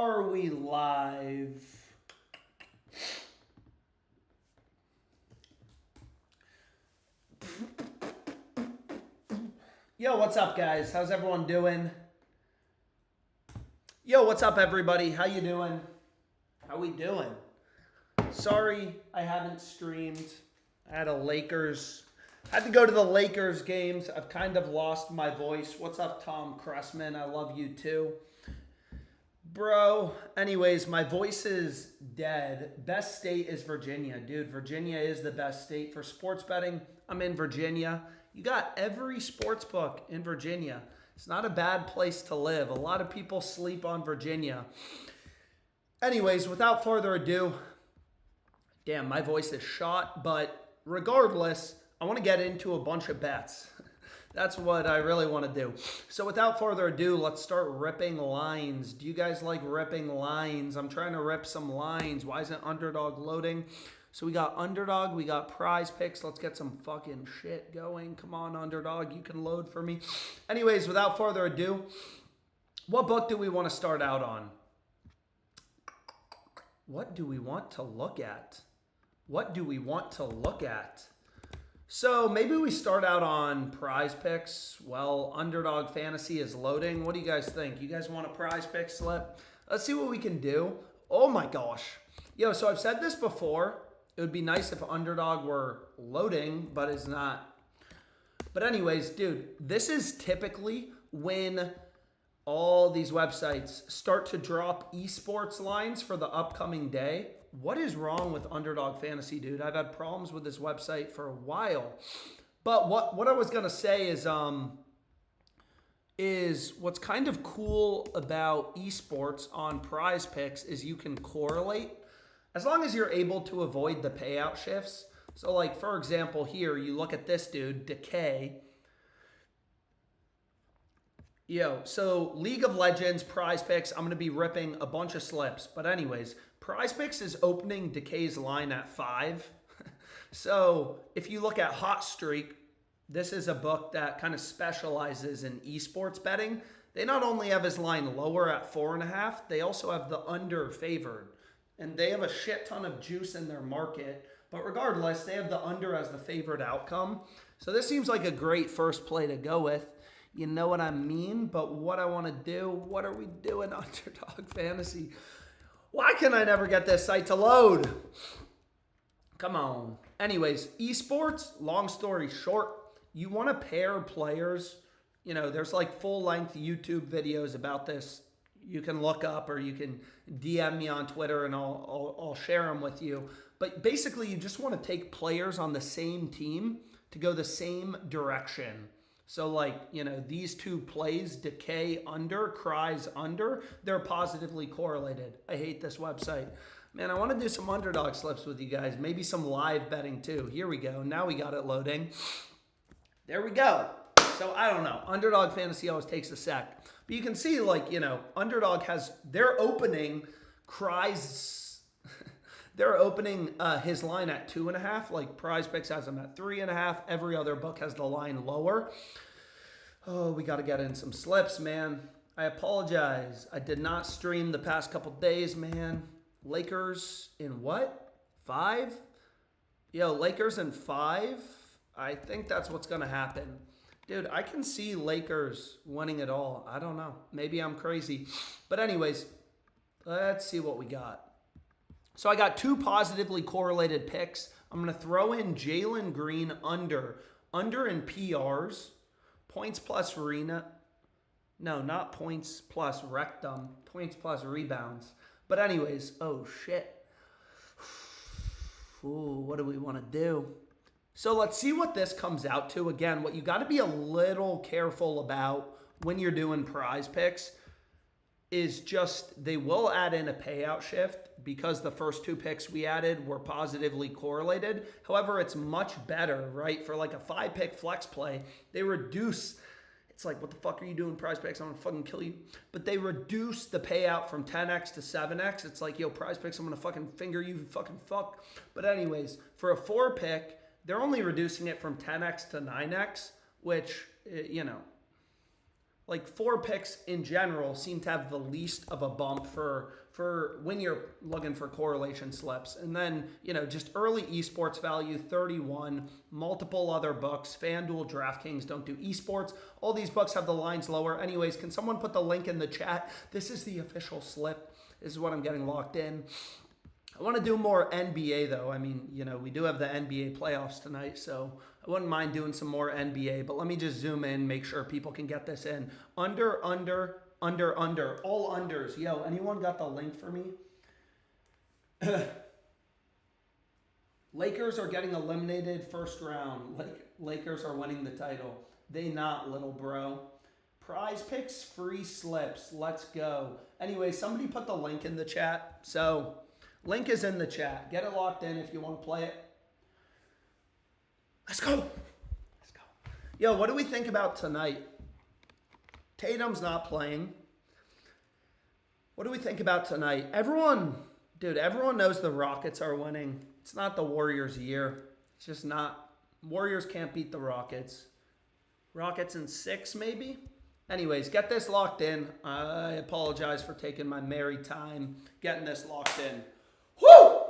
Are we live? Yo, what's up, guys? How's everyone doing? Yo, what's up, everybody? How you doing? How we doing? Sorry I haven't streamed. I had to go to the Lakers games. I've kind of lost my voice. What's up, Tom Cressman? I love you too. Bro, anyways, my voice is dead. Best state is Virginia. Dude, Virginia is the best state for sports betting. I'm in Virginia. You got every sports book in Virginia. It's not a bad place to live. A lot of people sleep on Virginia. Anyways, without further ado, damn, my voice is shot, but regardless, I want to get into a bunch of bets. That's what I really want to do. So without further ado, let's start ripping lines. Do you guys like ripping lines? I'm trying to rip some lines. Why isn't Underdog loading? So we got Underdog, we got PrizePicks. Let's get some fucking shit going. Come on, Underdog, you can load for me. Anyways, without further ado, what book do we want to start out on? What do we want to look at? What do we want to look at? So maybe we start out on PrizePicks. Well, Underdog Fantasy is loading. What do you guys think? You guys want a PrizePicks slip? Let's see what we can do. Oh my gosh. Yo, so I've said this before. It would be nice if Underdog were loading, but it's not. But anyways, dude, this is typically when all these websites start to drop esports lines for the upcoming day. What is wrong with Underdog Fantasy, dude? I've had problems with this website for a while. But what I was going to say is what's kind of cool about esports on PrizePicks is you can correlate as long as you're able to avoid the payout shifts. So like, for example, here, you look at this dude, Decay. Yo, so League of Legends, PrizePicks, I'm going to be ripping a bunch of slips. But anyways, PrizePicks is opening Decay's line at 5. So if you look at Hot Streak, this is a book that kind of specializes in esports betting. They not only have his line lower at 4.5, they also have the under favored. And they have a shit ton of juice in their market. But regardless, they have the under as the favored outcome. So this seems like a great first play to go with. You know what I mean? But what I want to do, what are we doing, Underdog Fantasy? Why can I never get this site to load? Come on. Anyways, esports, long story short, you want to pair players. You know, there's like full-length YouTube videos about this. You can look up or you can DM me on Twitter and I'll share them with you. But basically, you just want to take players on the same team to go the same direction. So like, you know, these two plays, Decay under, Cries under, they're positively correlated. I hate this website. Man, I want to do some Underdog slips with you guys. Maybe some live betting too. Here we go. Now we got it loading. There we go. So I don't know. Underdog Fantasy always takes a sec. But you can see like, you know, Underdog has, they're opening Cries, they're opening his line at 2.5. Like PrizePicks has him at 3.5. Every other book has the line lower. Oh, we got to get in some slips, man. I apologize. I did not stream the past couple days, man. Lakers in what? 5? Yo, Lakers in 5? I think that's what's going to happen. Dude, I can see Lakers winning it all. I don't know. Maybe I'm crazy. But anyways, let's see what we got. So I got 2 positively correlated picks. I'm going to throw in Jalen Green under in PRs, points plus arena. No, not points plus rectum, points plus rebounds. But anyways, oh shit. Ooh, what do we want to do? So let's see what this comes out to. Again, what you got to be a little careful about when you're doing PrizePicks is just they will add in a payout shift because the first 2 picks we added were positively correlated. However, it's much better, right? For like a 5-pick flex play, they reduce. It's like, what the fuck are you doing, PrizePicks? I'm gonna fucking kill you. But they reduce the payout from 10x to 7x. It's like, yo, PrizePicks, I'm gonna fucking finger you, fucking fuck. But anyways, for a 4-pick, they're only reducing it from 10x to 9x, which, you know, like 4 picks in general seem to have the least of a bump for when you're looking for correlation slips. And then, just early esports value, 31, multiple other books, FanDuel, DraftKings don't do esports. All these books have the lines lower. Anyways, can someone put the link in the chat? This is the official slip. This is what I'm getting locked in. I want to do more NBA though. I mean, we do have the NBA playoffs tonight, so I wouldn't mind doing some more NBA, but let me just zoom in, make sure people can get this in. Under, all unders. Yo, anyone got the link for me? Lakers are getting eliminated first round. Lakers are winning the title. They not, little bro. PrizePicks free slips. Let's go. Anyway, somebody put the link in the chat. So, link is in the chat. Get it locked in if you want to play it. Let's go. Let's go. Yo, what do we think about tonight? Tatum's not playing. What do we think about tonight? Everyone knows the Rockets are winning. It's not the Warriors' year. It's just not. Warriors can't beat the Rockets. Rockets in 6, maybe? Anyways, get this locked in. I apologize for taking my merry time getting this locked in. Woo!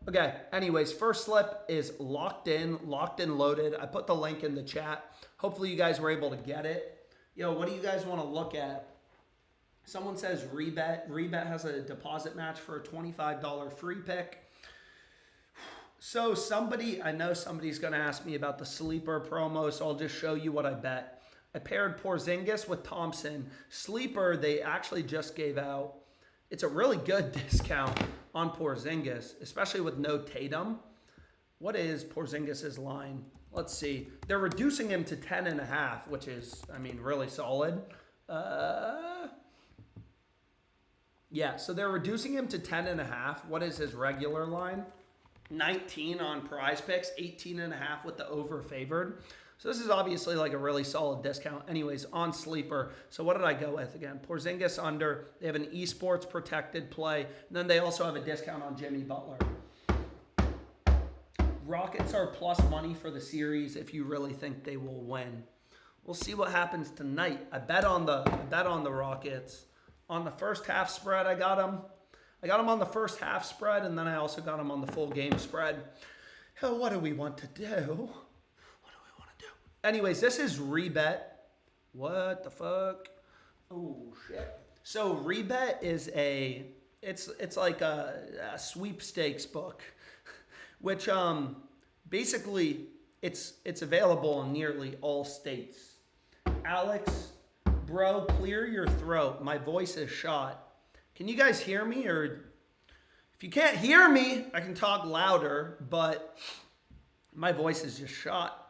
Okay, anyways, first slip is locked in, loaded. I put the link in the chat. Hopefully you guys were able to get it. Yo, what do you guys want to look at? Someone says Rebet. Rebet has a deposit match for a $25 free pick. So I know somebody's going to ask me about the sleeper promo, so I'll just show you what I bet. I paired Porzingis with Thompson. Sleeper, they actually just gave out. It's a really good discount on Porzingis, especially with no Tatum. What is Porzingis' line? Let's see. They're reducing him to 10.5, which is, really solid. Yeah, so they're reducing him to 10.5. What is his regular line? 19 on PrizePicks, 18.5 with the over favored. So this is obviously like a really solid discount. Anyways, on sleeper. So what did I go with again? Porzingis under. They have an esports protected play. And then they also have a discount on Jimmy Butler. Rockets are plus money for the series if you really think they will win. We'll see what happens tonight. I bet on the Rockets. On the first half spread, I got them. I got them on the first half spread, and then I also got them on the full game spread. Hell, what do we want to do? Anyways, this is Rebet. What the fuck? Oh, shit. So Rebet is it's like a sweepstakes book, which basically it's available in nearly all states. Alex, bro, clear your throat. My voice is shot. Can you guys hear me? Or if you can't hear me, I can talk louder, but my voice is just shot.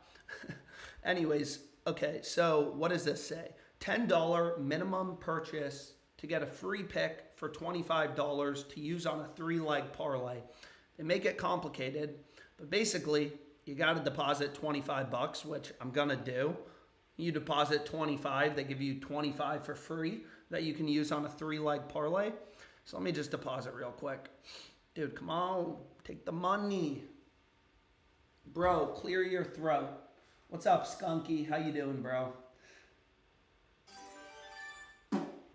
Anyways, okay, so what does this say? $10 minimum purchase to get a free pick for $25 to use on a 3-leg parlay. They make it complicated, but basically, you got to deposit $25, which I'm going to do. You deposit $25, they give you $25 for free that you can use on a 3-leg parlay. So let me just deposit real quick. Dude, come on, take the money. Bro, clear your throat. What's up, Skunky? How you doing, bro?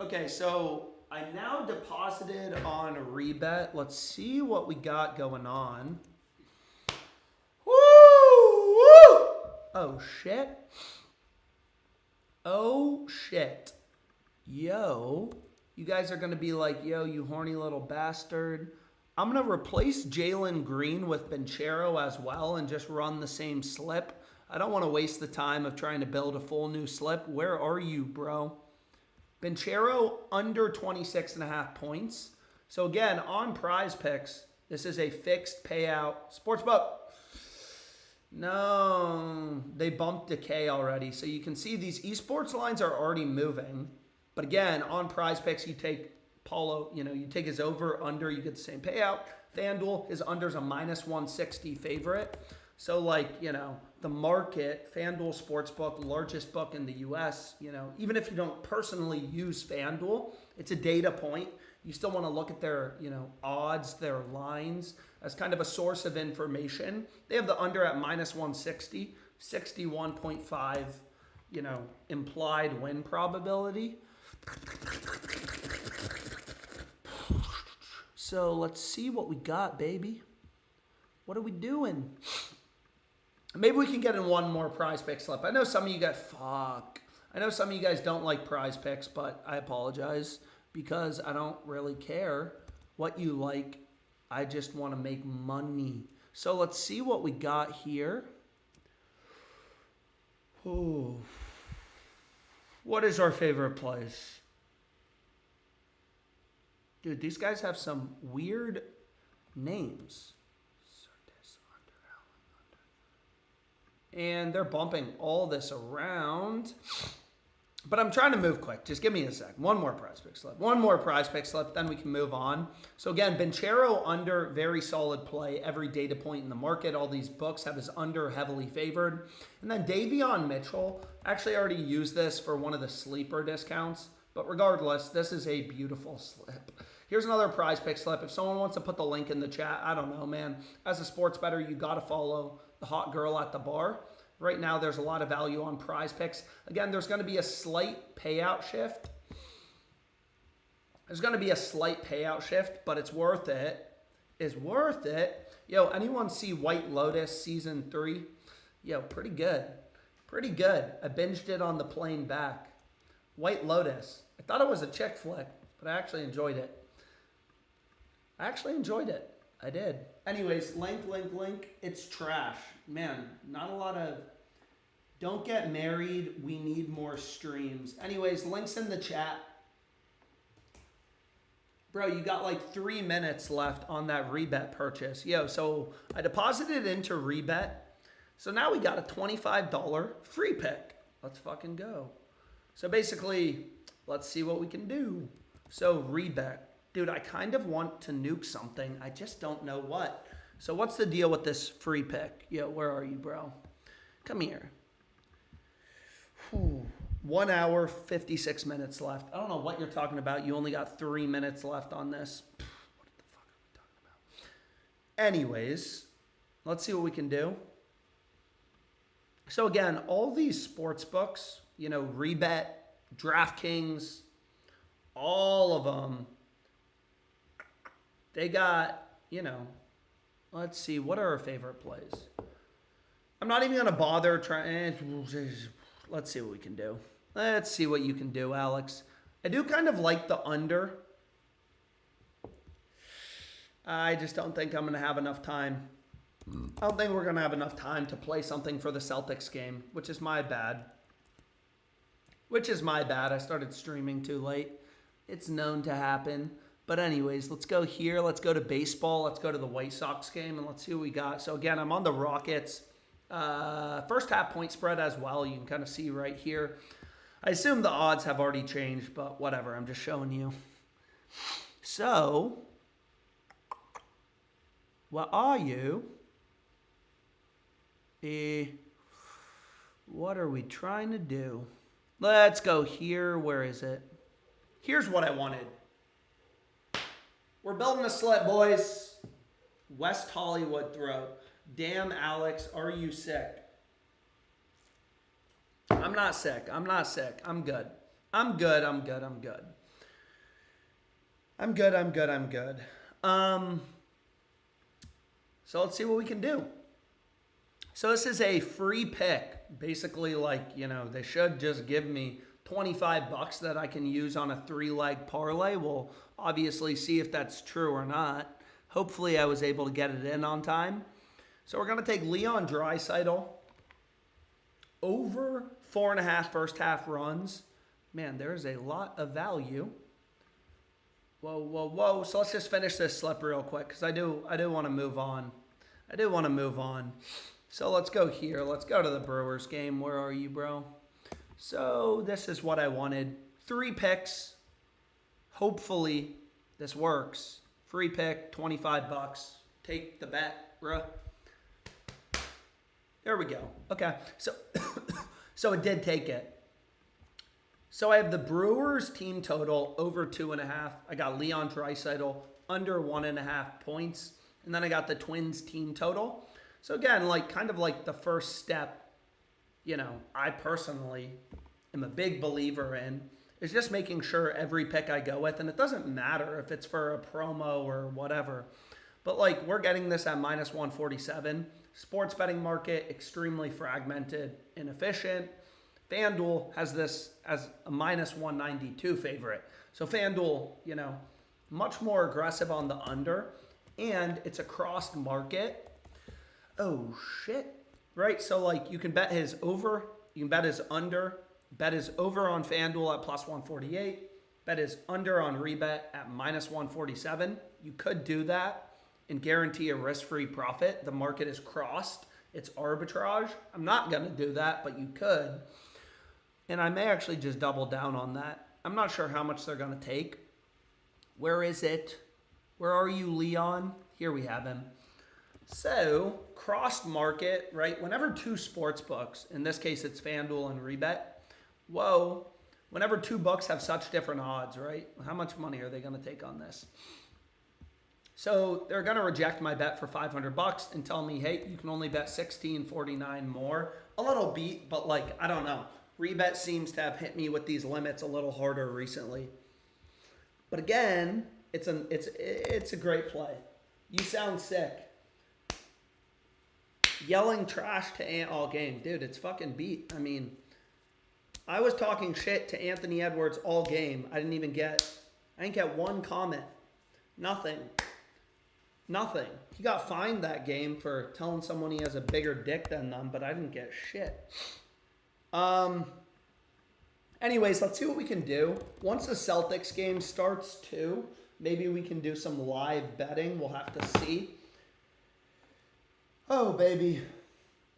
Okay, so I now deposited on Rebet. Let's see what we got going on. Woo! Woo! Oh, shit. Oh, shit. Yo. You guys are going to be like, yo, you horny little bastard. I'm going to replace Jalen Green with Banchero as well and just run the same slip. I don't want to waste the time of trying to build a full new slip. Where are you, bro? Banchero under 26.5 points. So again, on PrizePicks, this is a fixed payout. Sportsbook. No, they bumped decay already. So you can see these esports lines are already moving. But again, on PrizePicks, you take Paulo, you take his over, under, you get the same payout. FanDuel, his under's a minus 160 favorite. So the market, FanDuel Sportsbook, largest book in the US, even if you don't personally use FanDuel, it's a data point. You still want to look at their, odds, their lines as kind of a source of information. They have the under at minus 160, 61.5, implied win probability. So let's see what we got, baby. What are we doing? Maybe we can get in one more PrizePicks slip. I know some of you guys, I know some of you guys don't like PrizePicks, but I apologize because I don't really care what you like. I just want to make money. So let's see what we got here. Oh, what is our favorite place? Dude, these guys have some weird names. And they're bumping all this around. But I'm trying to move quick. Just give me a sec. One more PrizePicks slip. One more PrizePicks slip, then we can move on. So again, Banchero under, very solid play. Every data point in the market. All these books have his under heavily favored. And then Davion Mitchell. Actually, I already used this for one of the sleeper discounts. But regardless, this is a beautiful slip. Here's another PrizePicks slip. If someone wants to put the link in the chat, I don't know, man. As a sports bettor, you got to follow the hot girl at the bar. Right now, there's a lot of value on PrizePicks. Again, there's going to be a slight payout shift. There's going to be a slight payout shift, but it's worth it. It's worth it. Yo, anyone see White Lotus Season 3? Yo, pretty good. Pretty good. I binged it on the plane back. White Lotus. I thought it was a chick flick, but I actually enjoyed it. I did. Anyways, link. It's trash. Man, not a lot of... Don't get married. We need more streams. Anyways, links in the chat. Bro, you got like 3 minutes left on that Rebet purchase. Yo, so I deposited into Rebet. So now we got a $25 free pick. Let's fucking go. So basically, let's see what we can do. So Rebet. Dude, I kind of want to nuke something. I just don't know what. So what's the deal with this free pick? Yo, where are you, bro? Come here. 1 hour, 56 minutes left. I don't know what you're talking about. You only got 3 minutes left on this. What the fuck are we talking about? Anyways, let's see what we can do. So again, all these sports books, Rebet, DraftKings, all of them, they got, let's see, what are our favorite plays? I'm not even going to bother trying. Let's see what we can do. Let's see what you can do, Alex. I do kind of like the under. I just don't think I'm going to have enough time. I don't think we're going to have enough time to play something for the Celtics game, which is my bad. I started streaming too late. It's known to happen. But anyways, let's go here. Let's go to baseball. Let's go to the White Sox game, and let's see what we got. So again, I'm on the Rockets. First half point spread as well. You can kind of see right here. I assume the odds have already changed, but whatever. I'm just showing you. So, what are you? What are we trying to do? Let's go here. Where is it? Here's what I wanted. We're building a slip, boys. West Hollywood throw. Damn, Alex, are you sick? I'm not sick. I'm good. So let's see what we can do. So this is a free pick. Basically, they should just give me $25 that I can use on a 3-leg parlay. We'll obviously see if that's true or not. Hopefully I was able to get it in on time. So we're going to take Leon Draisaitl over 4.5 first half runs. Man, there's a lot of value. Whoa. So let's just finish this slip real quick because I do want to move on. So let's go here. Let's go to the Brewers game. Where are you, bro? So this is what I wanted. 3 picks. Hopefully this works. Free pick, $25. Take the bet, bro. There we go. Okay. So it did take it. So I have the Brewers team total over 2.5. I got Leon Draisaitl under 1.5 points. And then I got the Twins team total. So again, kind of like the first step I personally am a big believer in is just making sure every pick I go with, and it doesn't matter if it's for a promo or whatever, but like we're getting this at minus 147. Sports betting market, extremely fragmented, inefficient. FanDuel has this as a minus 192 favorite. So FanDuel, much more aggressive on the under, and it's a crossed market. Oh, shit. Right? So, like, you can bet his over, you can bet his under, bet his over on FanDuel at plus 148, bet his under on Rebet at minus 147. You could do that and guarantee a risk-free profit. The market is crossed. It's arbitrage. I'm not going to do that, but you could. And I may actually just double down on that. I'm not sure how much they're going to take. Where is it? Where are you, Leon? Here we have him. So, crossed market, right? Whenever two sports books, in this case it's FanDuel and Rebet, whenever two books have such different odds, right? How much money are they going to take on this? So they're going to reject my bet for $500 and tell me, hey, you can only bet 16.49 more. A little beat, but like, I don't know. Rebet seems to have hit me with these limits a little harder recently. But again, it's a great play. You sound sick. Yelling trash to Ant all game. Dude, it's fucking beat. I mean, I was talking shit to Anthony Edwards all game. I didn't get one comment. Nothing. He got fined that game for telling someone he has a bigger dick than them, but I didn't get shit. Anyways, let's see what we can do. Once the Celtics game starts too, maybe we can do some live betting. We'll have to see. Oh, baby.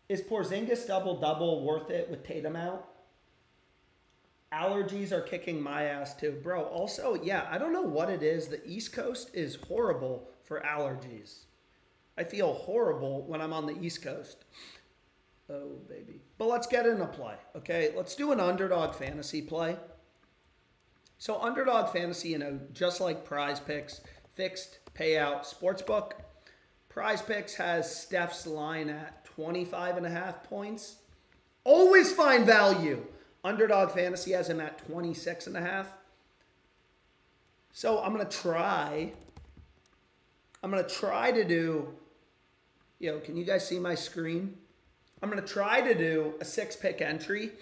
Is Porzingis double-double worth it with Tatum out? Allergies are kicking my ass too. Bro, also, yeah, I don't know what it is. The East Coast is horrible for allergies. I feel horrible when I'm on the East Coast. Oh, baby. But let's get in a play, okay? Let's do an Underdog Fantasy play. So Underdog Fantasy, just like PrizePicks, fixed payout sportsbook. PrizePicks has Steph's line at 25.5 points. Always find value. Underdog Fantasy has him at 26.5. So I'm going to try to do, can you guys see my screen? I'm going to try to do a 6-pick entry.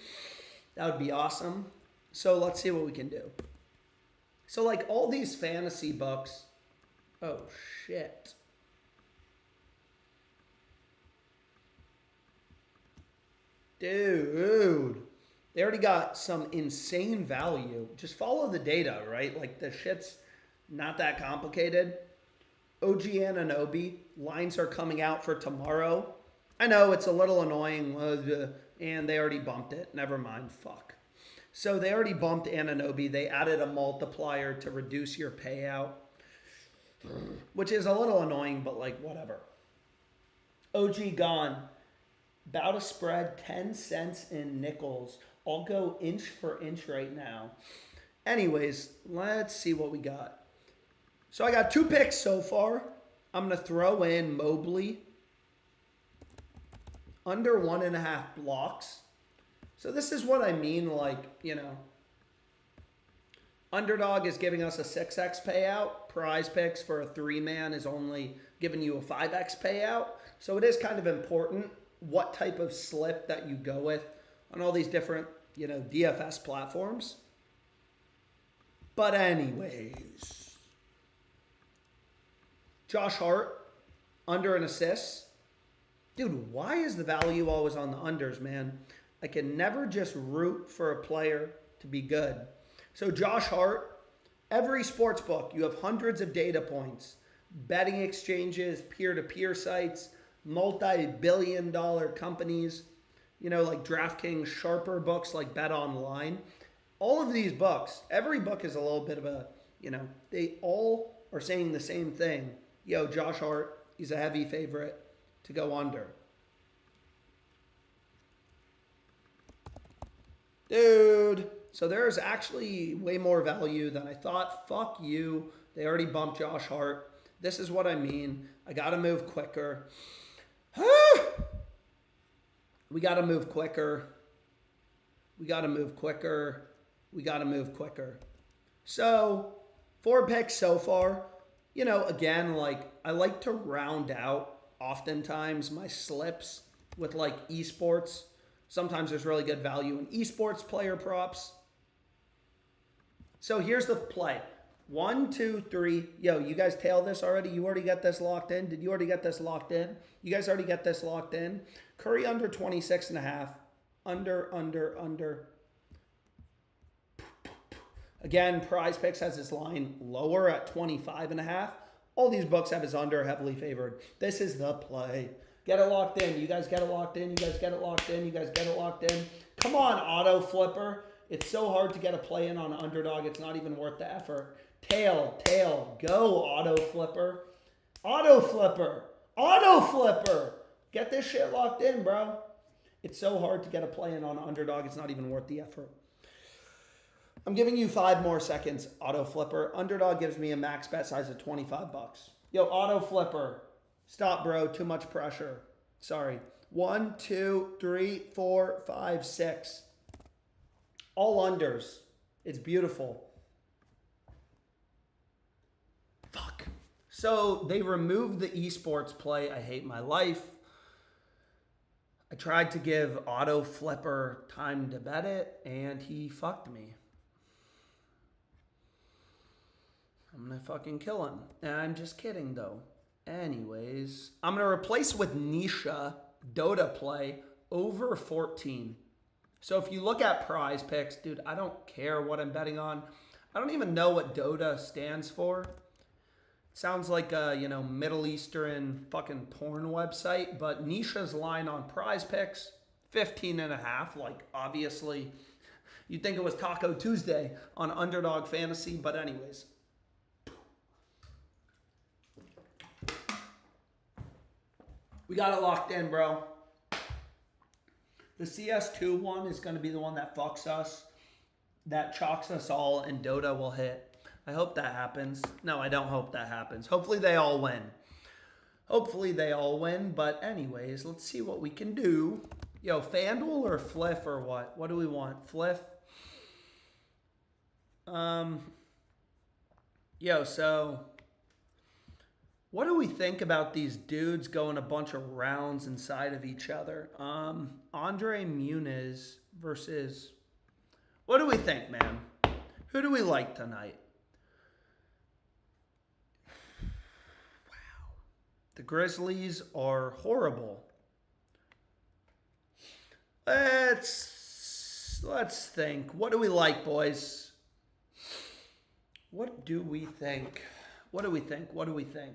That would be awesome. So let's see what we can do. So like all these fantasy books, oh shit. Dude, they already got some insane value. Just follow the data, right? Like the shit's not that complicated. OG Anunoby, lines are coming out for tomorrow. I know it's a little annoying, and they already bumped it. Never mind, fuck. So they already bumped Anunoby. They added a multiplier to reduce your payout, which is a little annoying, but like whatever. OG gone. About to spread 10 cents in nickels. I'll go inch for inch right now. Anyways, let's see what we got. So I got 2 picks so far. I'm going to throw in Mobley. Under 1.5 blocks. So this is what I mean, like, Underdog is giving us a 6x payout. PrizePicks for a 3-man is only giving you a 5x payout. So it is kind of important what type of slip that you go with on all these different, DFS platforms. But anyways, Josh Hart, under an assist. Dude, why is the value always on the unders, man? I can never just root for a player to be good. So Josh Hart, every sports book, you have hundreds of data points. Betting exchanges, peer-to-peer sites, multi-billion-dollar companies, like DraftKings, sharper books like Bet Online. All of these books, every book is a little bit of a, they all are saying the same thing. Yo, Josh Hart, he's a heavy favorite to go under. Dude, so there's actually way more value than I thought. Fuck you. They already bumped Josh Hart. This is what I mean. I got to move quicker. We got to move quicker. We got to move quicker. We got to move quicker. So, 4 picks so far. You know, again, like, I like to round out oftentimes my slips with, like, esports. Sometimes there's really good value in esports player props. So, here's the play. 1, 2, 3. Yo, you guys tail this already? You already got this locked in? Did you already get this locked in? You guys already get this locked in? Curry under 26.5. Under. Again, PrizePicks has his line lower at 25.5. All these books have his under heavily favored. This is the play. Get it locked in. You guys get it locked in. You guys get it locked in. You guys get it locked in. Come on, auto flipper. It's so hard to get a play in on Underdog. It's not even worth the effort. Tail. Go, auto flipper. Auto flipper. Get this shit locked in, bro. It's so hard to get a play in on Underdog. It's not even worth the effort. I'm giving you 5 more seconds, auto flipper. Underdog gives me a max bet size of 25 bucks. Yo, auto flipper. Stop, bro. Too much pressure. Sorry. 1, 2, 3, 4, 5, 6. All unders. It's beautiful. Fuck. So they removed the esports play. I hate my life. I tried to give auto flipper time to bet it, and he fucked me. I'm gonna fucking kill him. And I'm just kidding though. Anyways, I'm gonna replace with Nisha Dota play over 14. So if you look at PrizePicks, dude, I don't care what I'm betting on. I don't even know what Dota stands for. It sounds like a, you know, Middle Eastern fucking porn website, but Nisha's line on PrizePicks, 15.5. Like, obviously, you'd think it was Taco Tuesday on Underdog Fantasy, but anyways. We got it locked in, bro. The CS2 one is going to be the one that fucks us, that chalks us all, and Dota will hit. I hope that happens. No, I don't hope that happens. Hopefully they all win. But anyways, let's see what we can do. Yo, FanDuel or Fliff or what? What do we want? Fliff? Yo, so what do we think about these dudes going a bunch of rounds inside of each other? Andre Muniz versus... What do we think, man? Who do we like tonight? Wow. The Grizzlies are horrible. Let's think. What do we like, boys? What do we think? What do we think?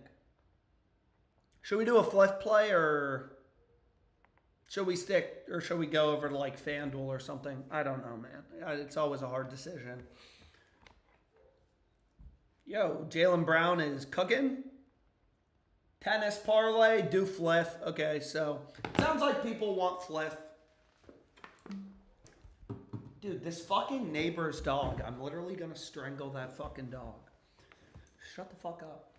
Should we do a Fliff play, or should we stick, or should we go over to like FanDuel or something? I don't know, man. It's always a hard decision. Yo, Jaylen Brown is cooking. Tennis parlay, do Fliff. Okay, so sounds like people want Fliff. Dude, this fucking neighbor's dog. I'm literally going to strangle that fucking dog. Shut the fuck up.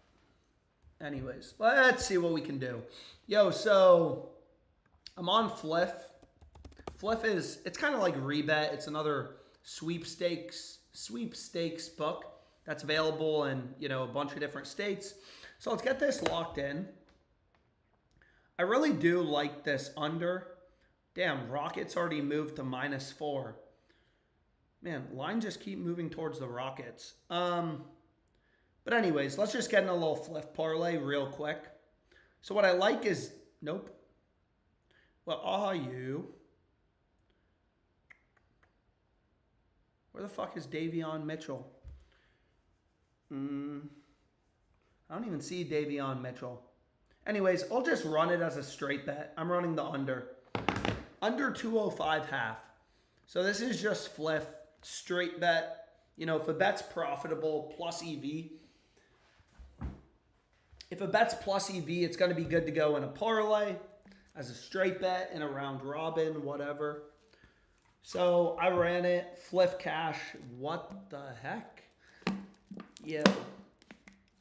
Anyways, let's see what we can do. Yo, so I'm on Fliff. Fliff is, it's kind of like Rebet. It's another sweepstakes book that's available in, you know, a bunch of different states. So let's get this locked in. I really do like this under. Damn, Rockets already moved to -4. Man, line just keep moving towards the Rockets. But anyways, let's just get in a little Fliff parlay real quick. So what I like is, nope. What are you? Where the fuck is Davion Mitchell? I don't even see Davion Mitchell. Anyways, I'll just run it as a straight bet. I'm running the under. Under 205.5. So this is just Fliff, straight bet. You know, if a bet's profitable plus EV, if a bet's plus EV, it's going to be good to go in a parlay, as a straight bet, in a round robin, whatever. So I ran it, Fliff cash. What the heck? Yo,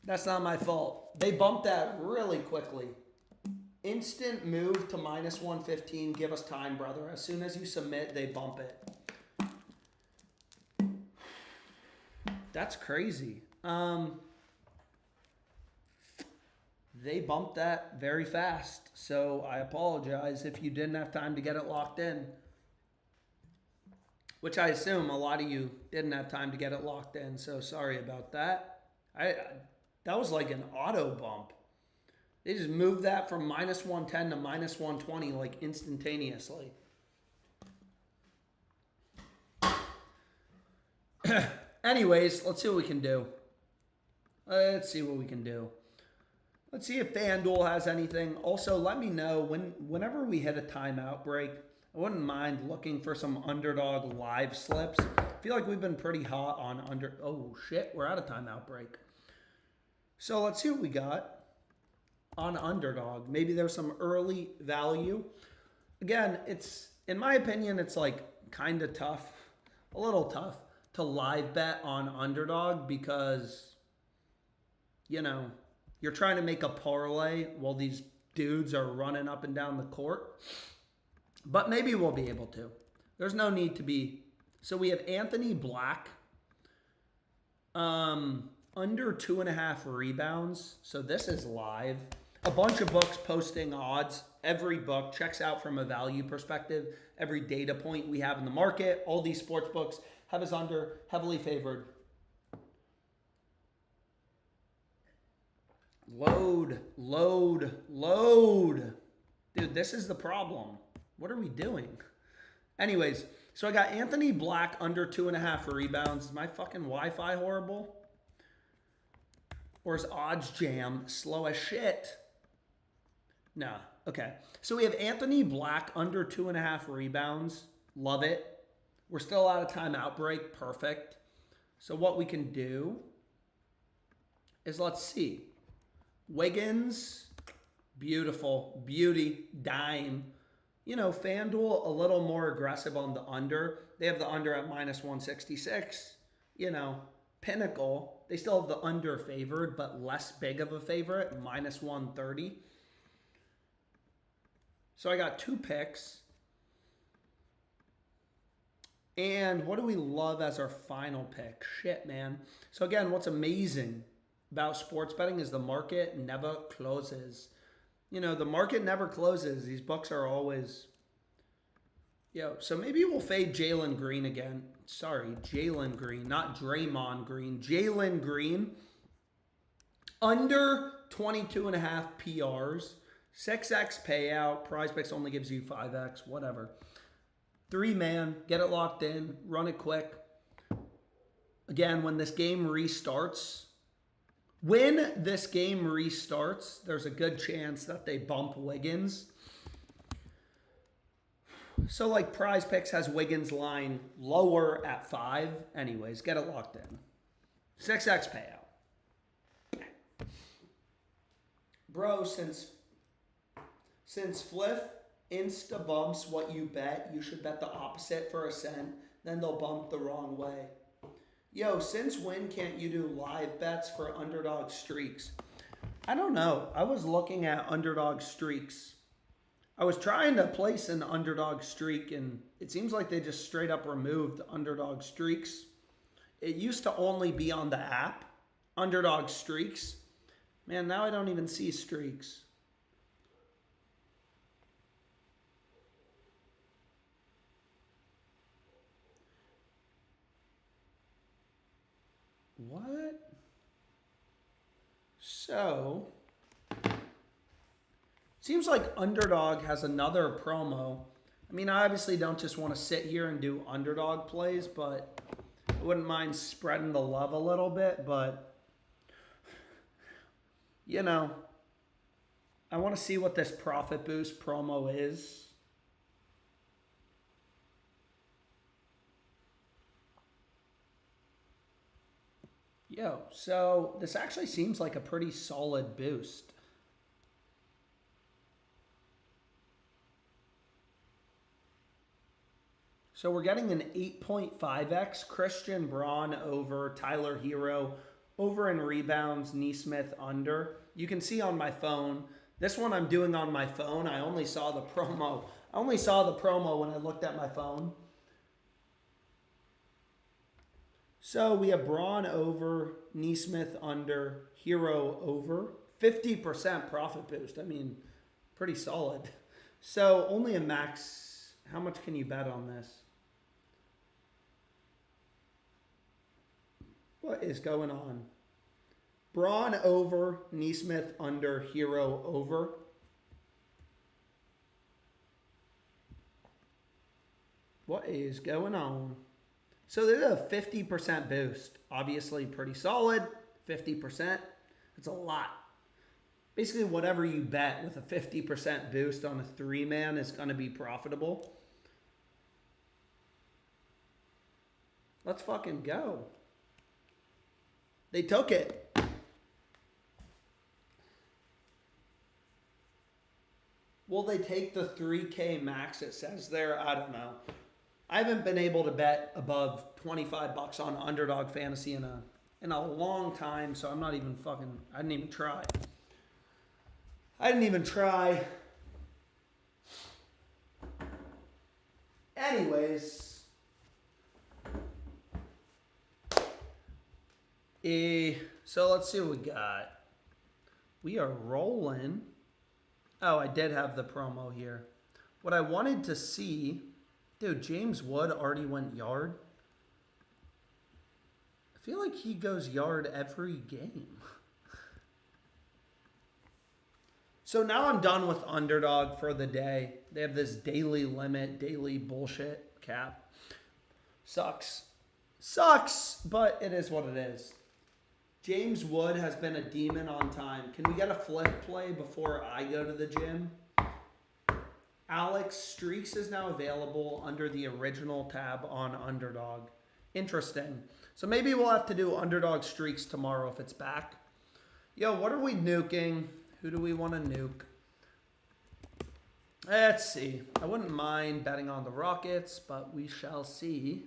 that's not my fault. They bumped that really quickly. Instant move to minus 115. Give us time, brother. As soon as you submit, they bump it. That's crazy. They bumped that very fast. So I apologize if you didn't have time to get it locked in. Which I assume a lot of you didn't have time to get it locked in. So sorry about that. That was like an auto bump. They just moved that from minus 110 to minus 120 like instantaneously. Anyways, let's see what we can do. Let's see what we can do. Let's see if FanDuel has anything. Also, let me know whenever we hit a timeout break. I wouldn't mind looking for some Underdog live slips. I feel like we've been pretty hot on Oh, shit. We're out of timeout break. So let's see what we got on Underdog. Maybe there's some early value. Again, in my opinion, it's like kind of tough. A little tough to live bet on Underdog because, you know, you're trying to make a parlay while these dudes are running up and down the court. But maybe we'll be able to. There's no need to be. So we have Anthony Black. Under 2.5 rebounds. So this is live. A bunch of books posting odds. Every book checks out from a value perspective. Every data point we have in the market. All these sports books have us under, heavily favored. Load. Dude, this is the problem. What are we doing? Anyways, so I got Anthony Black under 2.5 rebounds. Is my fucking Wi-Fi horrible? Or is Odds Jam slow as shit? No. Okay. So we have Anthony Black under 2.5 rebounds. Love it. We're still out of timeout break. Perfect. So what we can do is, let's see. Wiggins. Beautiful. Beauty. Dime. You know, FanDuel a little more aggressive on the under. They have the under at minus 166. You know, Pinnacle, they still have the under favored, but less big of a favorite, minus 130. So I got 2 picks. And what do we love as our final pick? Shit, man. So again, what's amazing about sports betting is the market never closes. You know, the market never closes. These books are always... so maybe we'll fade Jalen Green again. Sorry, Jalen Green, not Draymond Green. Jalen Green. Under 22.5 PRs. 6x payout. PrizePicks only gives you 5x. Whatever. 3-man. Get it locked in. Run it quick. Again, when this game restarts... there's a good chance that they bump Wiggins. So like PrizePicks has Wiggins line lower at 5. Anyways, get it locked in. 6x payout. Bro, since Fliff insta bumps what you bet, you should bet the opposite for a cent. Then they'll bump the wrong way. Yo, since when can't you do live bets for Underdog streaks? I don't know. I was looking at Underdog streaks. I was trying to place an Underdog streak, and it seems like they just straight up removed Underdog streaks. It used to only be on the app, Underdog streaks. Man, now I don't even see streaks. What? So, seems like Underdog has another promo. I mean, I obviously don't just want to sit here and do Underdog plays, but I wouldn't mind spreading the love a little bit. But, you know, I want to see what this Profit Boost promo is. Yo, so this actually seems like a pretty solid boost. So we're getting an 8.5x Christian Braun over, Tyler Hero over in rebounds, Neesmith under. You can see on my phone This one I'm doing on my phone. I only saw the promo. I only saw the promo when I looked at my phone. So we have Braun over, Neesmith under, Hero over. 50% profit boost. I mean, pretty solid. So only a max. How much can you bet on this? What is going on? Braun over, Neesmith under, Hero over. What is going on? So there's a 50% boost. Obviously pretty solid. 50%. That's a lot. Basically whatever you bet with a 50% boost on a 3-man is going to be profitable. Let's fucking go. They took it. Will they take the 3K max it says there? I don't know. I haven't been able to bet above 25 bucks on Underdog Fantasy in a long time, so I'm not even fucking, I didn't even try. Anyways. So let's see what we got. We are rolling. Oh, I did have the promo here. What I wanted to see, dude, James Wood already went yard. I feel like he goes yard every game. So now I'm done with Underdog for the day. They have this daily limit, daily bullshit cap. Sucks. Sucks, but it is what it is. James Wood has been a demon on time. Can we get a Fliff play before I go to the gym? Alex Streaks is now available under the original tab on Underdog. Interesting. So maybe we'll have to do Underdog Streaks tomorrow if it's back. Yo, what are we nuking? Who do we want to nuke? Let's see. I wouldn't mind betting on the Rockets, but we shall see.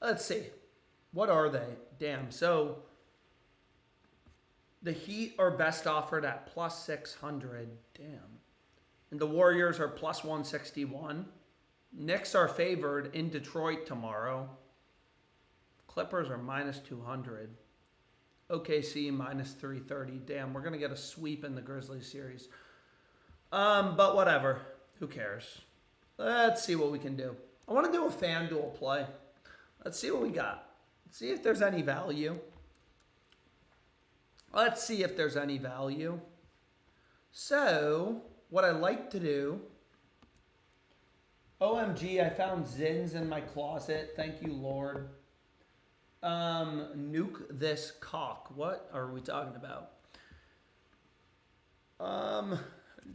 Let's see. What are they? Damn. So the Heat are best offered at plus 600. Damn. And the Warriors are plus 161. Knicks are favored in Detroit tomorrow. Clippers are minus 200. OKC minus 330. Damn, we're going to get a sweep in the Grizzlies series. But whatever. Who cares? Let's see what we can do. I want to do a FanDuel play. Let's see what we got. Let's see if there's any value. Let's see if there's any value. So, what I like to do... OMG, I found Zins in my closet. Thank you, Lord. Nuke this cock. What are we talking about?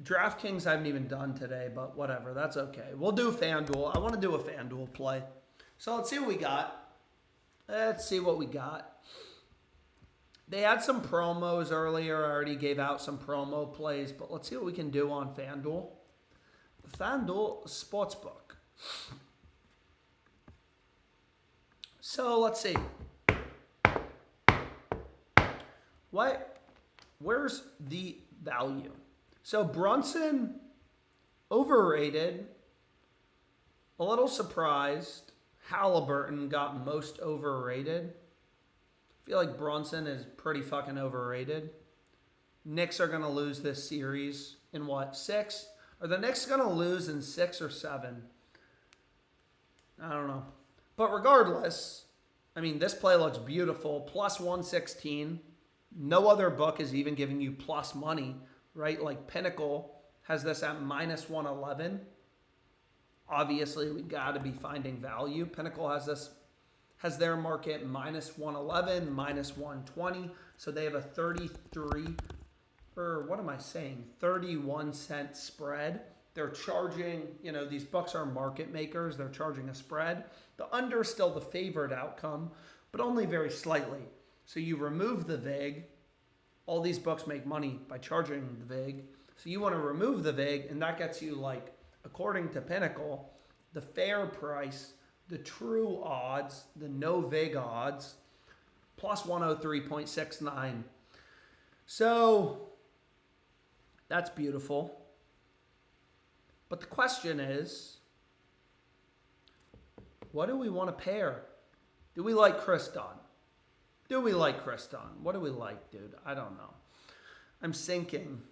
DraftKings I haven't even done today, but whatever. That's okay. We'll do FanDuel. I want to do a FanDuel play. So let's see what we got. Let's see what we got. They had some promos earlier. I already gave out some promo plays, but let's see what we can do on FanDuel. FanDuel Sportsbook. So let's see. Where's the value? So Brunson, overrated. A little surprised. Halliburton got most overrated. I feel like Brunson is pretty fucking overrated. Knicks are going to lose this series in what, 6? Are the Knicks going to lose in 6 or 7? I don't know. But regardless, I mean, this play looks beautiful. Plus 116. No other book is even giving you plus money, right? Like Pinnacle has this at minus 111. Obviously, we got to be finding value. Pinnacle has their market minus 111, minus 120. So they have a 31 cent spread. They're charging, these books are market makers. They're charging a spread. The under is still the favored outcome, but only very slightly. So you remove the VIG. All these books make money by charging the VIG. So you want to remove the VIG, and that gets you, like, according to Pinnacle, the fair price the true odds, the no vig odds, plus 103.69. So that's beautiful. But the question is, what do we want to pair? Do we like Chris Dunn? Do we like Chris Dunn? What do we like, dude? I don't know. I'm sinking.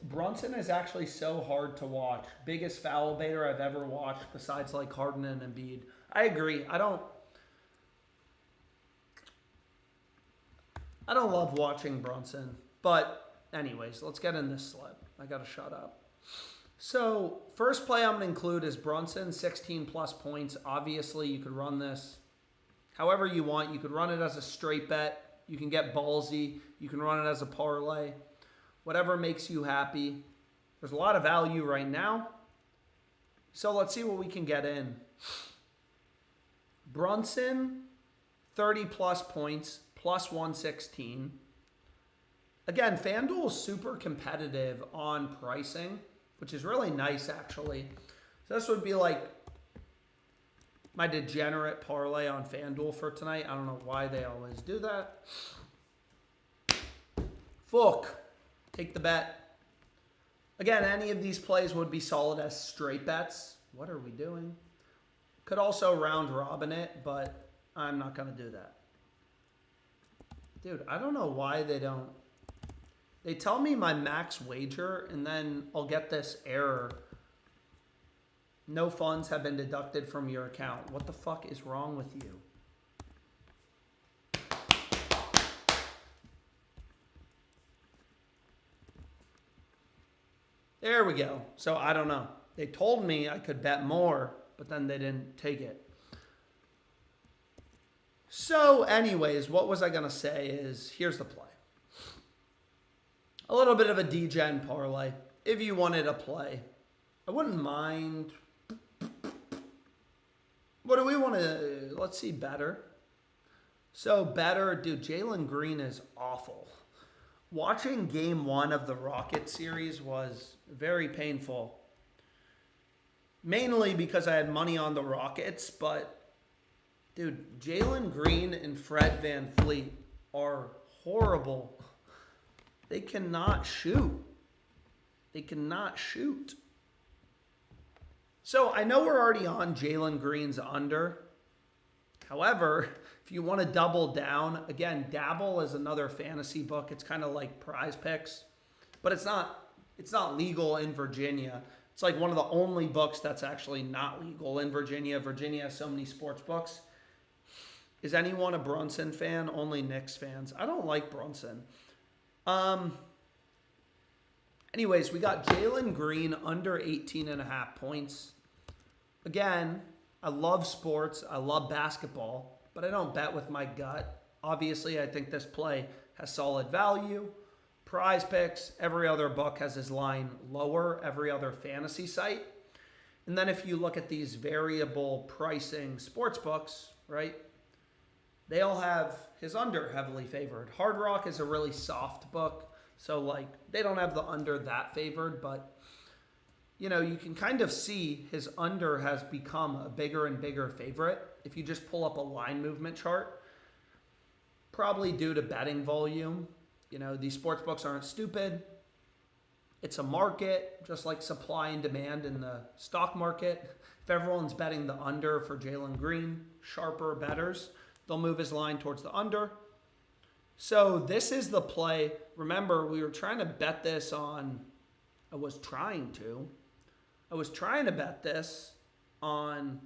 Brunson is actually so hard to watch. Biggest foul baiter I've ever watched besides like Harden and Embiid. I agree. I don't love watching Brunson. But anyways, let's get in this slip. I got to shut up. So first play I'm going to include is Brunson, 16 plus points. Obviously, you could run this however you want. You could run it as a straight bet. You can get ballsy. You can run it as a parlay. Whatever makes you happy. There's a lot of value right now. So let's see what we can get in. Brunson, 30 plus points, plus 116. Again, FanDuel is super competitive on pricing, which is really nice actually. So this would be like my degenerate parlay on FanDuel for tonight. I don't know why they always do that. Fuck. Take the bet. Again, any of these plays would be solid as straight bets. What are we doing? Could also round robin it, but I'm not going to do that. Dude, I don't know why they don't. They tell me my max wager, and then I'll get this error. No funds have been deducted from your account. What the fuck is wrong with you? There we go. So I don't know. They told me I could bet more, but then they didn't take it. So anyways, what was I going to say is, here's the play. A little bit of a degen parlay. If you wanted to play, I wouldn't mind. What do we want to, let's see, better. So better, dude, Jalen Green is awful. Watching game 1 of the Rocket series was very painful. Mainly because I had money on the Rockets, but dude, Jalen Green and Fred VanVleet are horrible. They cannot shoot. They cannot shoot. So I know we're already on Jalen Green's under. However, if you want to double down, again, Dabble is another fantasy book. It's kind of like PrizePicks, but it's not legal in Virginia. It's like one of the only books that's actually not legal in Virginia. Virginia has so many sports books. Is anyone a Brunson fan? Only Knicks fans. I don't like Brunson. Anyways, we got Jalen Green under 18.5 points. Again, I love sports. I love basketball, but I don't bet with my gut. Obviously, I think this play has solid value. PrizePicks, every other book has his line lower, every other fantasy site. And then if you look at these variable pricing sports books, right, they all have his under heavily favored. Hard Rock is a really soft book, so like they don't have the under that favored, but you know, you can kind of see his under has become a bigger and bigger favorite. If you just pull up a line movement chart, probably due to betting volume. You know, these sports books aren't stupid. It's a market, just like supply and demand in the stock market. If everyone's betting the under for Jalen Green, sharper bettors, they'll move his line towards the under. So this is the play. Remember, we were trying to bet this on, I was trying to bet this on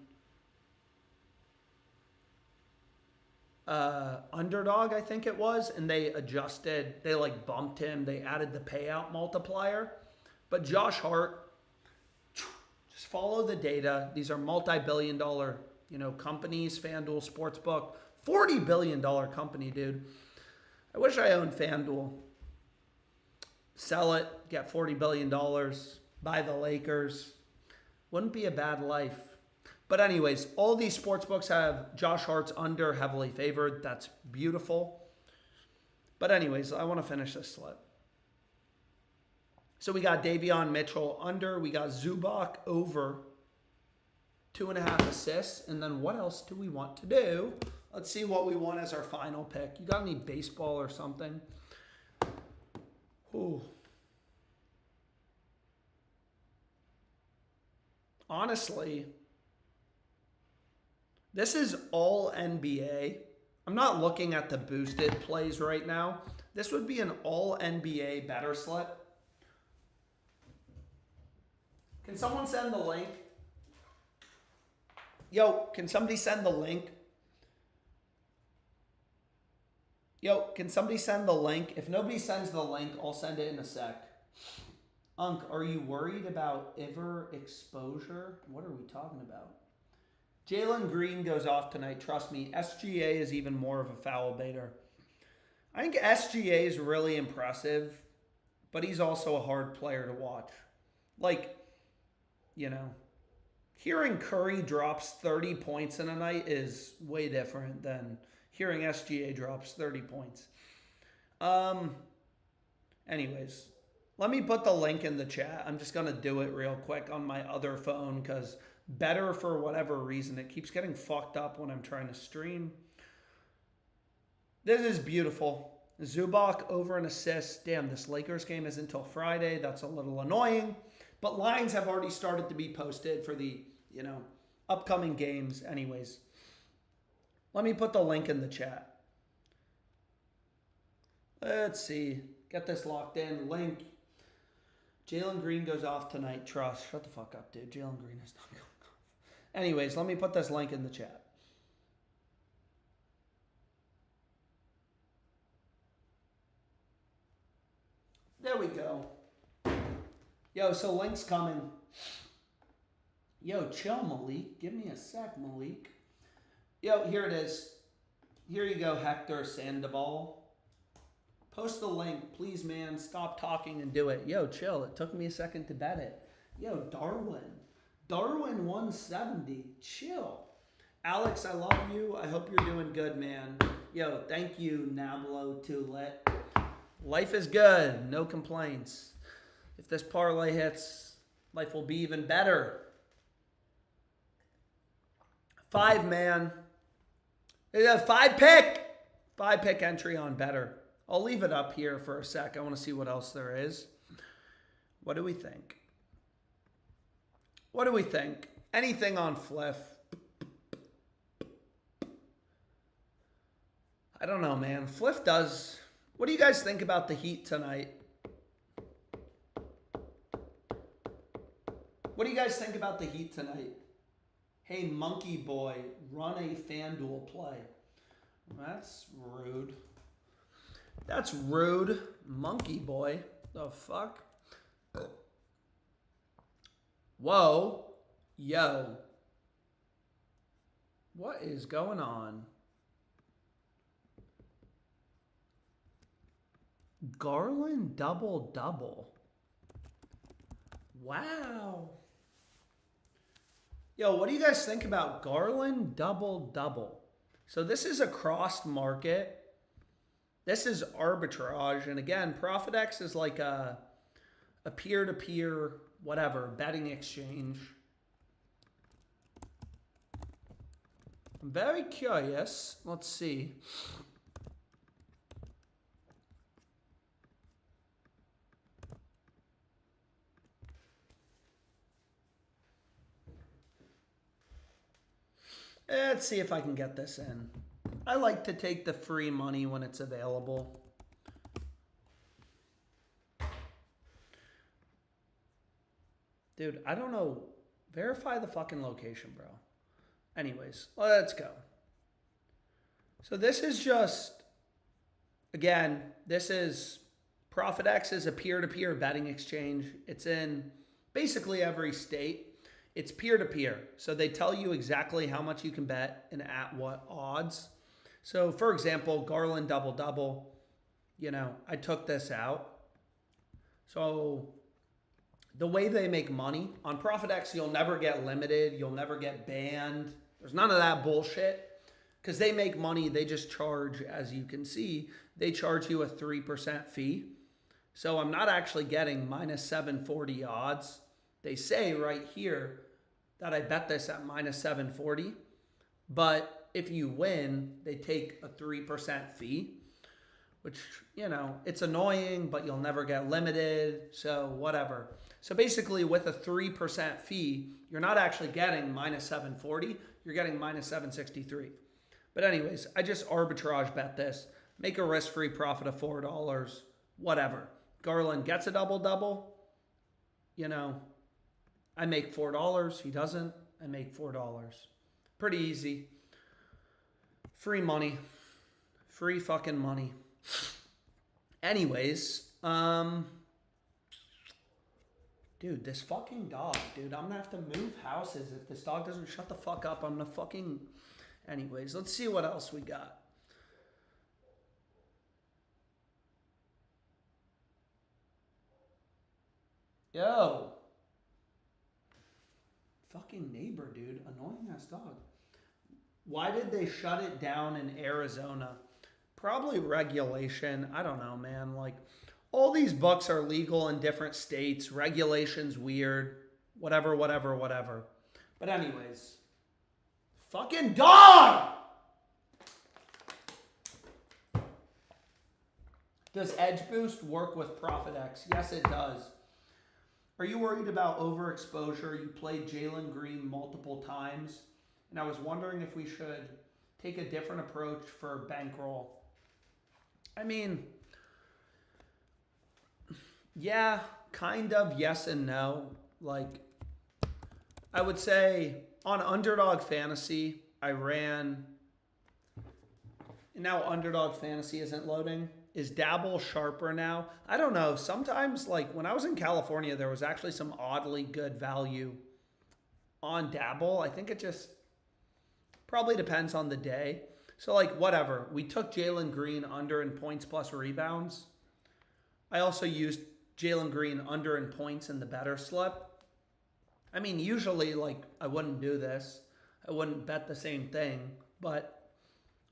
Underdog, I think it was, and they adjusted, they like bumped him, they added the payout multiplier. But Josh Hart, just follow the data. These are multi-billion dollar, you know, companies. FanDuel Sportsbook, $40 billion company, dude. I wish I owned FanDuel. Sell it, get $40 billion, buy the Lakers. Wouldn't be a bad life. But anyways, all these sports books have Josh Hart's under heavily favored. That's beautiful. But anyways, I want to finish this slip. So we got Davion Mitchell under. We got Zubac over. 2.5 assists. And then what else do we want to do? Let's see what we want as our final pick. You got any baseball or something? Ooh. Honestly, this is all NBA. I'm not looking at the boosted plays right now. This would be an all NBA better slip. Can someone send the link? Yo, can somebody send the link? Yo, can somebody send the link? If nobody sends the link, I'll send it in a sec. Unc, are you worried about ever exposure? What are we talking about? Jalen Green goes off tonight. Trust me, SGA is even more of a foul baiter. I think SGA is really impressive, but he's also a hard player to watch. Like, you know, hearing Curry drops 30 points in a night is way different than hearing SGA drops 30 points. Anyways, let me put the link in the chat. I'm just going to do it real quick on my other phone because better for whatever reason. It keeps getting fucked up when I'm trying to stream. This is beautiful. Zubac over an assist. Damn, this Lakers game is until Friday. That's a little annoying. But lines have already started to be posted for the, you know, upcoming games anyways. Let me put the link in the chat. Let's see. Get this locked in. Link. Jalen Green goes off tonight. Trust. Shut the fuck up, dude. Jalen Green is not going off. Anyways, let me put this link in the chat. There we go. Yo, so link's coming. Yo, chill, Malik. Give me a sec, Malik. Yo, here it is. Here you go, Hector Sandoval. Post the link. Please, man, stop talking and do it. Yo, chill. It took me a second to bet it. Yo, Darwin. Darwin 170. Chill. Alex, I love you. I hope you're doing good, man. Yo, thank you, Nablo Tulet. Life is good. No complaints. If this parlay hits, life will be even better. 5, man. 5-pick. 5-pick entry on better. I'll leave it up here for a sec. I want to see what else there is. What do we think? What do we think? Anything on Fliff? I don't know, man. Fliff does. What do you guys think about the Heat tonight? What do you guys think about the Heat tonight? Hey, monkey boy, run a FanDuel play. That's rude. That's rude. Monkey boy. The fuck? Whoa. Yo. What is going on? Garland double-double. Wow. Yo, what do you guys think about Garland double-double? So this is a crossed market. This is arbitrage. And again, ProfitX is like a peer-to-peer, whatever, betting exchange. I'm very curious. Let's see. Let's see if I can get this in. I like to take the free money when it's available. Dude, I don't know. Verify the fucking location, bro. Anyways, let's go. So this is just, again, this is, ProfitX is a peer-to-peer betting exchange. It's in basically every state. It's peer-to-peer. So they tell you exactly how much you can bet and at what odds. So for example, Garland double-double, you know, I took this out. So the way they make money, on ProfitX, you'll never get limited. You'll never get banned. There's none of that bullshit. Because they make money, they just charge, as you can see, they charge you a 3% fee. So I'm not actually getting minus 740 odds. They say right here, that I bet this at minus 740. But if you win, they take a 3% fee, which, you know, it's annoying, but you'll never get limited, so whatever. So basically, with a 3% fee, you're not actually getting minus 740, you're getting minus 763. But anyways, I just arbitrage bet this, make a risk-free profit of $4, whatever. Garland gets a double-double, you know, I make $4, he doesn't, I make $4. Pretty easy. Free money. Free fucking money. Anyways, dude, this fucking dog, dude, I'm gonna have to move houses. If this dog doesn't shut the fuck up, I'm gonna fucking... Anyways, let's see what else we got. Yo. Fucking neighbor, dude. Annoying ass dog. Why did they shut it down in Arizona? Probably regulation. I don't know, man. Like, all these books are legal in different states. Regulation's weird. Whatever, whatever, whatever. But anyways. Fucking dog! Does Edge Boost work with ProfitX? Yes, it does. Are you worried about overexposure? You played Jalen Green multiple times, and I was wondering if we should take a different approach for bankroll. I mean, yeah, kind of yes and no. Like, I would say on Underdog Fantasy, I ran, and now Underdog Fantasy isn't loading. Is Dabble sharper now? I don't know. Sometimes, like, when I was in California, there was actually some oddly good value on Dabble. I think it just probably depends on the day. So, like, whatever. We took Jalen Green under in points plus rebounds. I also used Jalen Green under in points in the better slip. I mean, usually, like, I wouldn't do this. I wouldn't bet the same thing. But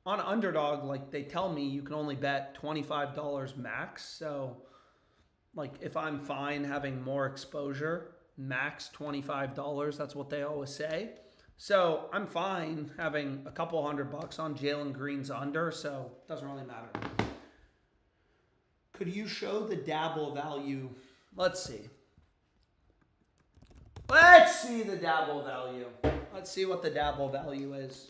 on Underdog, like, they tell me you can only bet $25 max. So, like, if I'm fine having more exposure, max $25. That's what they always say. So I'm fine having a couple $100 on Jalen Green's under. So it doesn't really matter. Could you show the Dabble value? Let's see. Let's see the Dabble value. Let's see what the Dabble value is.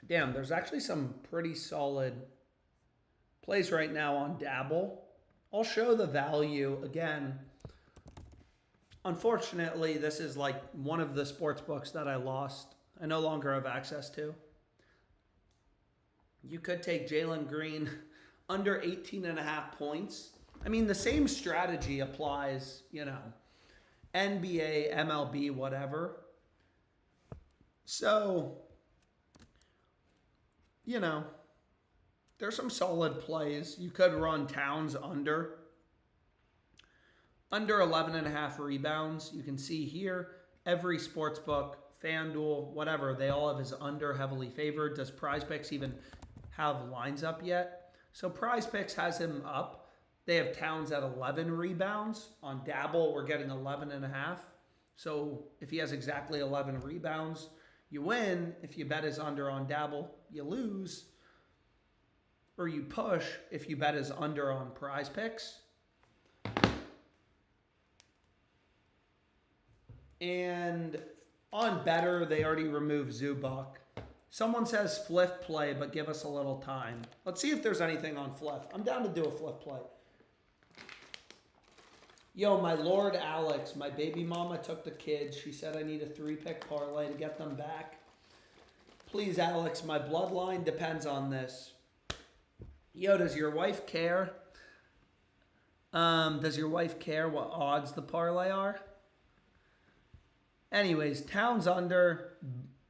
Damn, there's actually some pretty solid plays right now on Dabble. I'll show the value again. Unfortunately, this is like one of the sports books that I lost. I no longer have access to. You could take Jalen Green under 18.5 points. I mean, the same strategy applies, you know, NBA, MLB, whatever. So, you know, there's some solid plays. You could run Towns under 11.5 rebounds. You can see here, every sports book, FanDuel, whatever, they all have his under heavily favored. Does PrizePicks even have lines up yet? So PrizePicks has him up. They have Towns at 11 rebounds. On Dabble, we're getting 11.5. So if he has exactly 11 rebounds, you win. If you bet his under on Dabble, you lose. Or you push if you bet his under on PrizePicks. And on Better, they already removed Zubac. Someone says Fliff play, but give us a little time. Let's see if there's anything on Fliff. I'm down to do a Fliff play. Yo, my Lord Alex, my baby mama took the kids. She said I need a 3-pick parlay to get them back. Please, Alex, my bloodline depends on this. Yo, does your wife care? Does your wife care what odds the parlay are? Anyways, Towns under,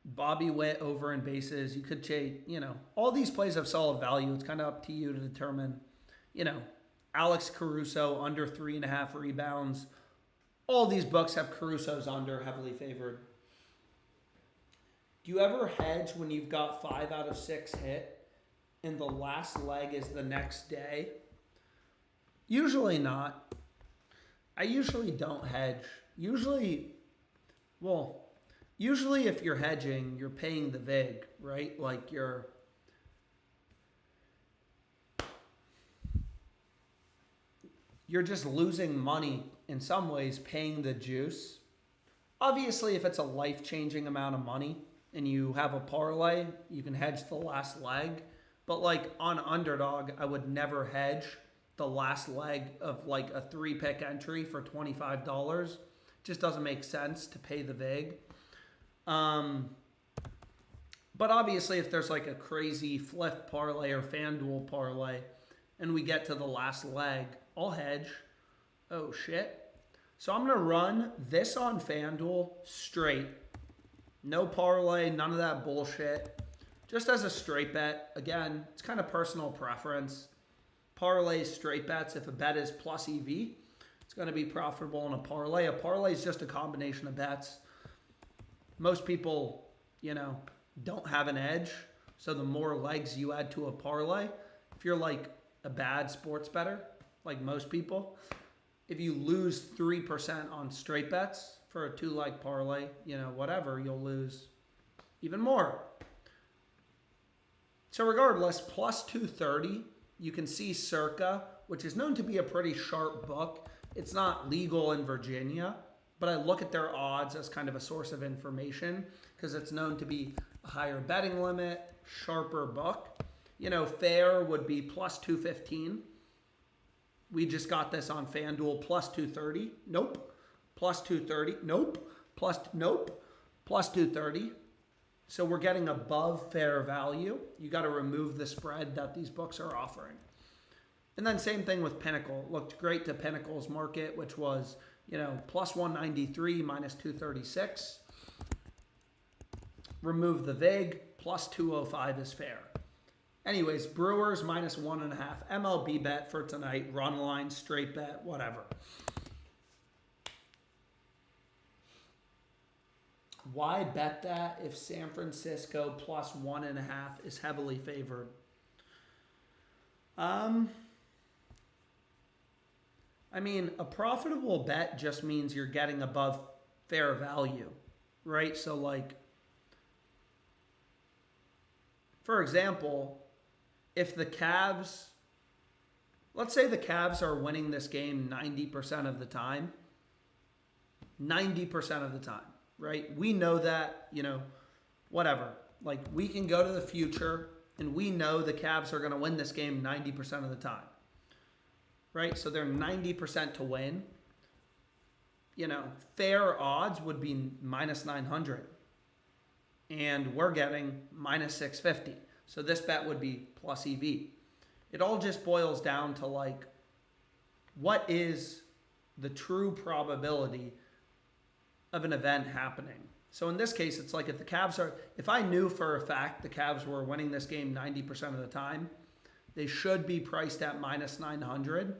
Bobby Witt over in bases. You could take, you know, all these plays have solid value. It's kind of up to you to determine, you know, Alex Caruso under 3.5 rebounds. All these books have Caruso's under heavily favored. Do you ever hedge when you've got 5 out of 6 hit and the last leg is the next day? Usually not. I usually don't hedge. Usually Well, usually if you're hedging, you're paying the vig, right? Like you're just losing money in some ways paying the juice. Obviously, if it's a life-changing amount of money and you have a parlay, you can hedge the last leg. But like on Underdog, I would never hedge the last leg of like a 3-pick entry for $25. Just doesn't make sense to pay the vig. But obviously, if there's like a crazy Fliff parlay or FanDuel parlay and we get to the last leg, I'll hedge. Oh, shit. So I'm going to run this on FanDuel straight. No parlay, none of that bullshit. Just as a straight bet. Again, it's kind of personal preference. Parlays, straight bets, if a bet is plus EV, it's going to be profitable in a parlay. A parlay is just a combination of bets. Most people, don't have an edge. So the more legs you add to a parlay, if you're like a bad sports bettor, like most people, if you lose 3% on straight bets for a 2-leg parlay, whatever, you'll lose even more. So regardless, plus 230, you can see Circa, which is known to be a pretty sharp book. It's not legal in Virginia, but I look at their odds as kind of a source of information because it's known to be a higher betting limit, sharper book. Fair would be plus 215. We just got this on FanDuel, plus 230. Nope. Plus 230. Nope. Nope. Plus 230. So we're getting above fair value. You got to remove the spread that these books are offering. And then same thing with Pinnacle. Looked great to Pinnacle's market, which was, plus 193, minus 236. Remove the vig, plus 205 is fair. Anyways, Brewers minus 1.5. MLB bet for tonight. Run line, straight bet, whatever. Why bet that if San Francisco plus 1.5 is heavily favored? A profitable bet just means you're getting above fair value, right? So like, for example, if the Cavs, let's say the Cavs are winning this game 90% of the time, 90% of the time, right? We know that, whatever. Like, we can go to the future and we know the Cavs are going to win this game 90% of the time, right? So they're 90% to win. Fair odds would be minus 900. And we're getting minus 650. So this bet would be plus EV. It all just boils down to like, what is the true probability of an event happening? So in this case, it's like if I knew for a fact the Cavs were winning this game 90% of the time, they should be priced at minus 900.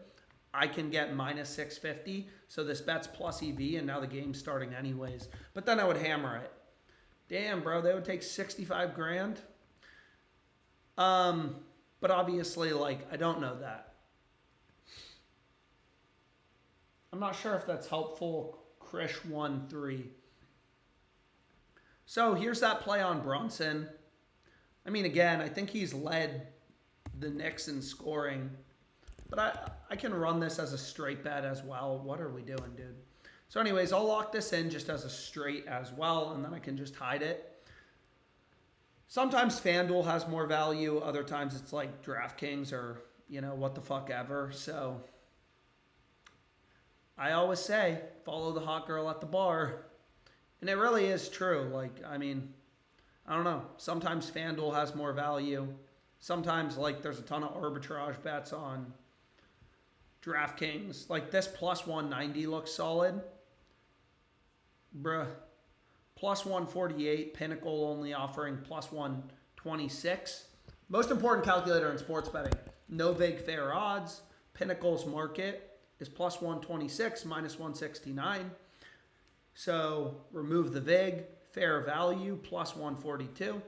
I can get minus 650. So this bet's plus EV and now the game's starting anyways. But then I would hammer it. Damn, bro, they would take 65 grand. But obviously, like, I don't know that. I'm not sure if that's helpful. Krish 1-3. So here's that play on Brunson. Again, I think he's led the Knicks in scoring. But I can run this as a straight bet as well. What are we doing, dude? So anyways, I'll lock this in just as a straight as well, and then I can just hide it. Sometimes FanDuel has more value. Other times it's like DraftKings or, what the fuck ever. So I always say, follow the hot girl at the bar. And it really is true. Like, I don't know. Sometimes FanDuel has more value. Sometimes, like, there's a ton of arbitrage bets on DraftKings. Like, this plus 190 looks solid. Bruh. Plus 148, Pinnacle only offering plus 126. Most important calculator in sports betting. No vig fair odds. Pinnacle's market is plus 126, minus 169. So remove the vig, fair value, plus 142.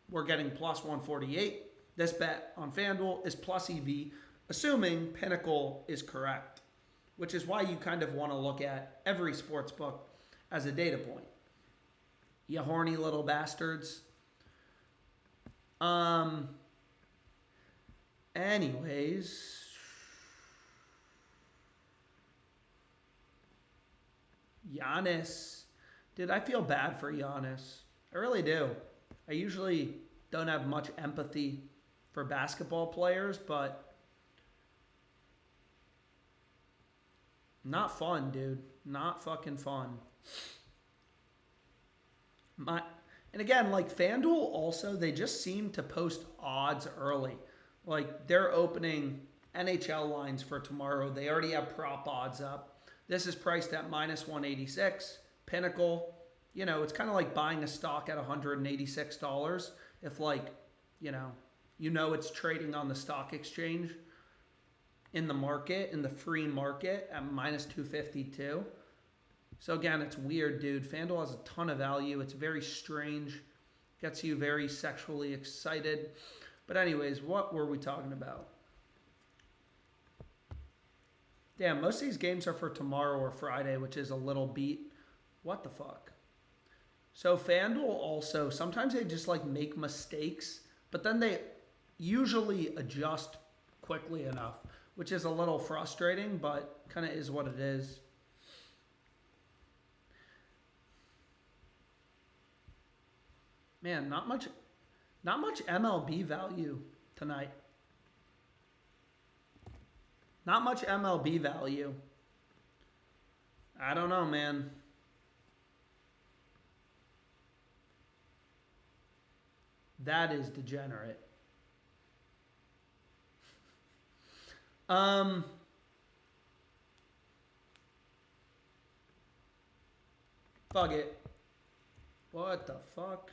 We're getting plus 148. This bet on FanDuel is plus EV, assuming Pinnacle is correct, which is why you kind of want to look at every sports book as a data point. You horny little bastards. Anyways. Giannis. Dude, I feel bad for Giannis. I really do. I usually don't have much empathy for basketball players, but not fun, dude. Not fucking fun. And again, like FanDuel also, they just seem to post odds early. Like they're opening NHL lines for tomorrow. They already have prop odds up. This is priced at minus 186. Pinnacle, you know, it's kind of like buying a stock at $186. If like, you know it's trading on the stock exchange in the market, in the free market at minus 252. So again, it's weird, dude. FanDuel has a ton of value. It's very strange. Gets you very sexually excited. But anyways, what were we talking about? Damn, most of these games are for tomorrow or Friday, which is a little beat. What the fuck? So FanDuel also, sometimes they just like make mistakes, but then they usually adjust quickly enough, which is a little frustrating, but kind of is what it is. Man, not much MLB value tonight. Not much MLB value. I don't know, man. That is degenerate. Fuck it. What the fuck?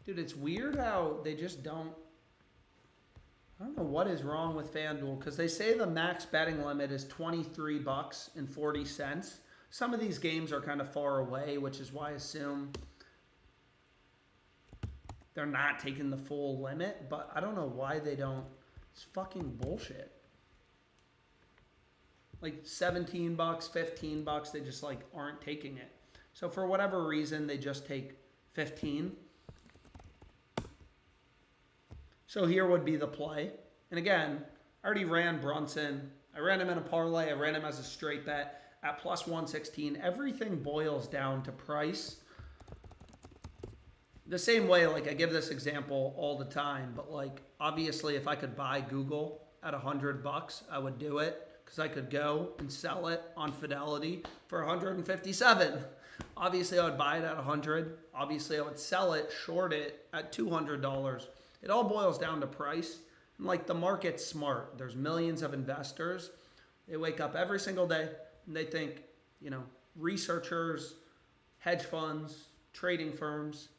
Dude, it's weird how they just don't. I don't know what is wrong with FanDuel because they say the max betting limit is $23.40. Some of these games are kind of far away, which is why I assume they're not taking the full limit, but I don't know why they don't. It's fucking bullshit. Like $17, $15, they just like aren't taking it. So for whatever reason, they just take 15. So here would be the play. And again, I already ran Brunson. I ran him in a parlay. I ran him as a straight bet at plus 116. Everything boils down to price. The same way, like I give this example all the time, but like obviously if I could buy Google at $100, I would do it because I could go and sell it on Fidelity for 157. Obviously I would buy it at 100. Obviously I would sell it, short it at $200. It all boils down to price. And like the market's smart. There's millions of investors. They wake up every single day and they think, you know, researchers, hedge funds, trading firms,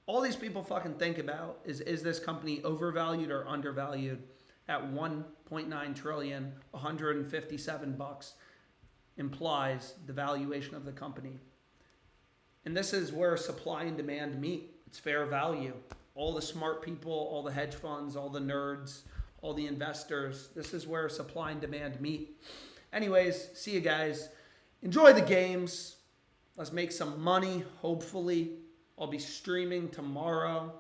all these people fucking think about is this company overvalued or undervalued at 1.9 trillion, $157 implies the valuation of the company. And this is where supply and demand meet. It's fair value. All the smart people, all the hedge funds, all the nerds, all the investors. This is where supply and demand meet. Anyways, see you guys. Enjoy the games. Let's make some money, hopefully. I'll be streaming tomorrow.